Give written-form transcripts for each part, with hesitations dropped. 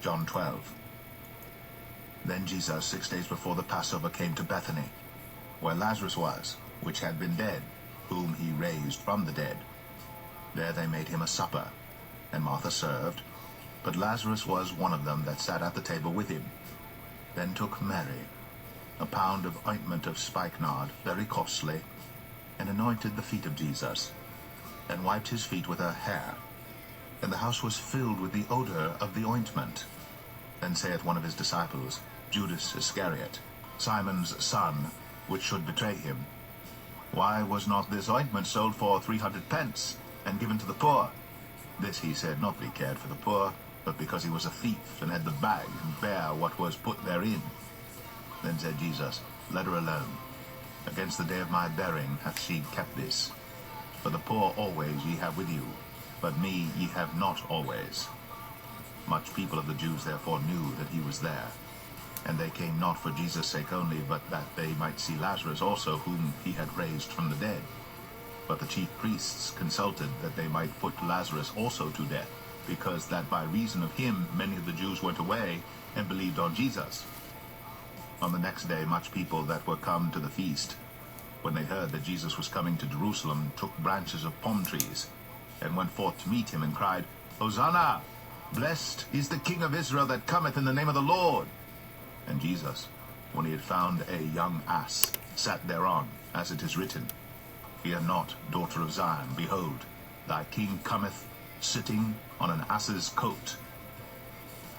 John 12. Then Jesus, 6 days before the Passover, came to Bethany, where Lazarus was, which had been dead, whom he raised from the dead. There they made him a supper, and Martha served, but Lazarus was one of them that sat at the table with him. Then took Mary a pound of ointment of spikenard, very costly, and anointed the feet of Jesus, and wiped his feet with her hair. And the house was filled with the odour of the ointment. Then saith one of his disciples, Judas Iscariot, Simon's son, which should betray him, Why was not this ointment sold for 300 pence, and given to the poor? This he said, not that he cared for the poor, but because he was a thief, and had the bag, and bare what was put therein. Then said Jesus, Let her alone. Against the day of my burying hath she kept this. For the poor always ye have with you, but me ye have not always. Much people of the Jews therefore knew that he was there. And they came not for Jesus' sake only, but that they might see Lazarus also, whom he had raised from the dead. But the chief priests consulted that they might put Lazarus also to death, because that by reason of him many of the Jews went away and believed on Jesus. On the next day much people that were come to the feast, when they heard that Jesus was coming to Jerusalem, took branches of palm trees, and went forth to meet him, and cried, Hosanna! Blessed is the King of Israel that cometh in the name of the Lord. And Jesus, when he had found a young ass, sat thereon, as it is written, Fear not, daughter of Zion, behold, thy king cometh, sitting on an ass's coat.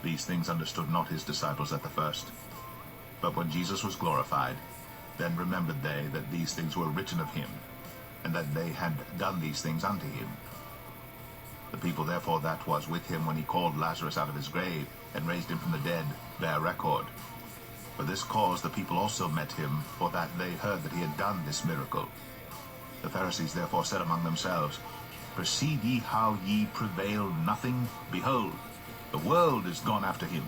These things understood not his disciples at the first. But when Jesus was glorified, then remembered they that these things were written of him, and that they had done these things unto him. The people therefore that was with him when he called Lazarus out of his grave, and raised him from the dead, bear record. For this cause the people also met him, for that they heard that he had done this miracle. The Pharisees therefore said among themselves, Perceive ye how ye prevail nothing? Behold, the world is gone after him.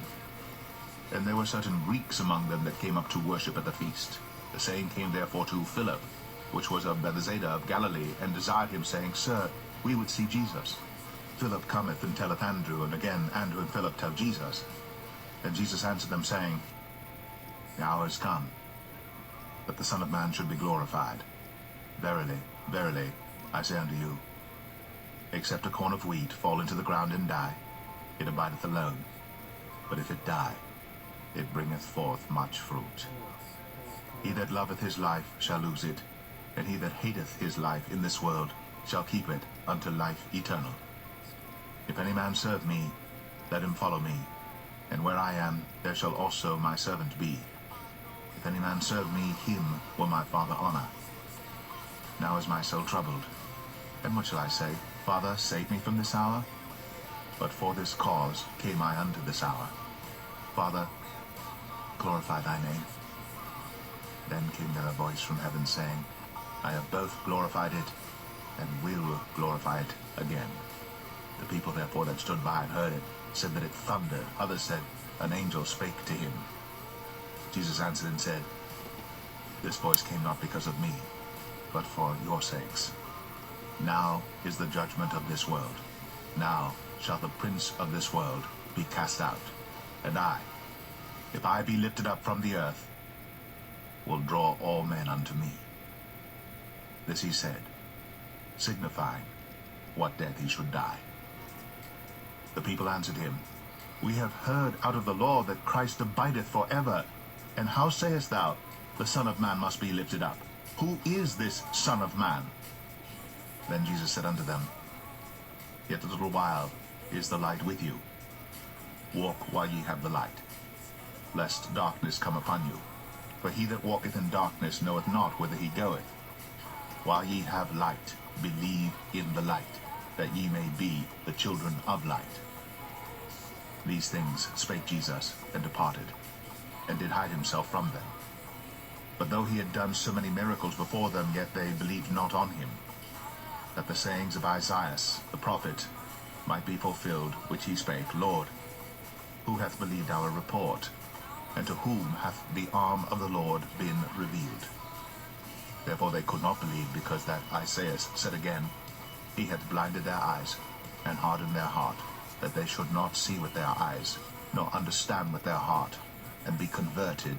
And there were certain Greeks among them that came up to worship at the feast. The same came therefore to Philip, which was of Bethsaida of Galilee, and desired him, saying, Sir, we would see Jesus. Philip cometh and telleth Andrew, and again Andrew and Philip tell Jesus. Then Jesus answered them, saying, The hour is come, that the Son of Man should be glorified. Verily, verily, I say unto you, except a corn of wheat fall into the ground and die, it abideth alone. But if it die, it bringeth forth much fruit. He that loveth his life shall lose it, and he that hateth his life in this world shall keep it unto life eternal. If any man serve me, let him follow me, and where I am, there shall also my servant be. If any man serve me, him will my Father honor. Now is my soul troubled. And what shall I say? Father, save me from this hour? But for this cause came I unto this hour. Father, glorify thy name. Then came there a voice from heaven, saying, I have both glorified it, and will glorify it again. The people therefore that stood by and heard it said that it thundered. Others said, An angel spake to him. Jesus answered and said, This voice came not because of me, but for your sakes. Now is the judgment of this world. Now shall the prince of this world be cast out. And I, if I be lifted up from the earth, will draw all men unto me. This he said, signifying what death he should die. The people answered him, We have heard out of the law that Christ abideth for ever. And how sayest thou, the Son of Man must be lifted up? Who is this Son of Man? Then Jesus said unto them, Yet a little while is the light with you. Walk while ye have the light, lest darkness come upon you. For he that walketh in darkness knoweth not whither he goeth. While ye have light, believe in the light, that ye may be the children of light. These things spake Jesus, and departed, and did hide himself from them. But though he had done so many miracles before them, yet they believed not on him, that the sayings of Isaiah the prophet might be fulfilled, which he spake, Lord, who hath believed our report? And to whom hath the arm of the Lord been revealed? Therefore they could not believe, because that Isaiah said again, He hath blinded their eyes, and hardened their heart, that they should not see with their eyes, nor understand with their heart, and be converted,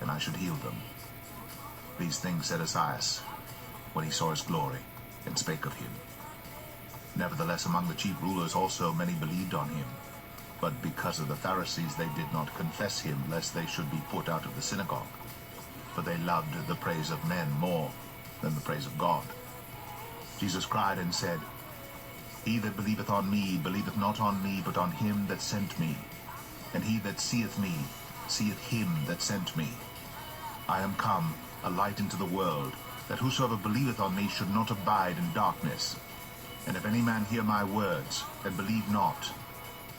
and I should heal them. These things said Esaias, when he saw his glory, and spake of him. Nevertheless, among the chief rulers also many believed on him. But because of the Pharisees they did not confess him, lest they should be put out of the synagogue. For they loved the praise of men more than the praise of God. Jesus cried and said, He that believeth on me believeth not on me, but on him that sent me. And he that seeth me seeth him that sent me. I am come a light into the world, that whosoever believeth on me should not abide in darkness. And if any man hear my words, and believe not,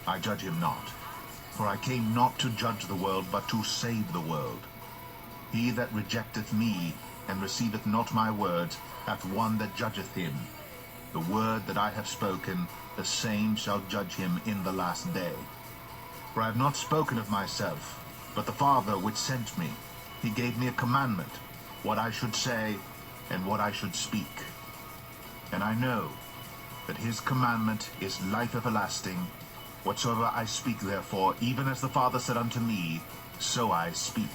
I judge him not. For I came not to judge the world, but to save the world. He that rejecteth me, and receiveth not my words, hath one that judgeth him. The word that I have spoken, the same shall judge him in the last day. For I have not spoken of myself, but the Father which sent me. He gave me a commandment, what I should say, and what I should speak. And I know that his commandment is life everlasting. Whatsoever I speak therefore, even as the Father said unto me, so I speak.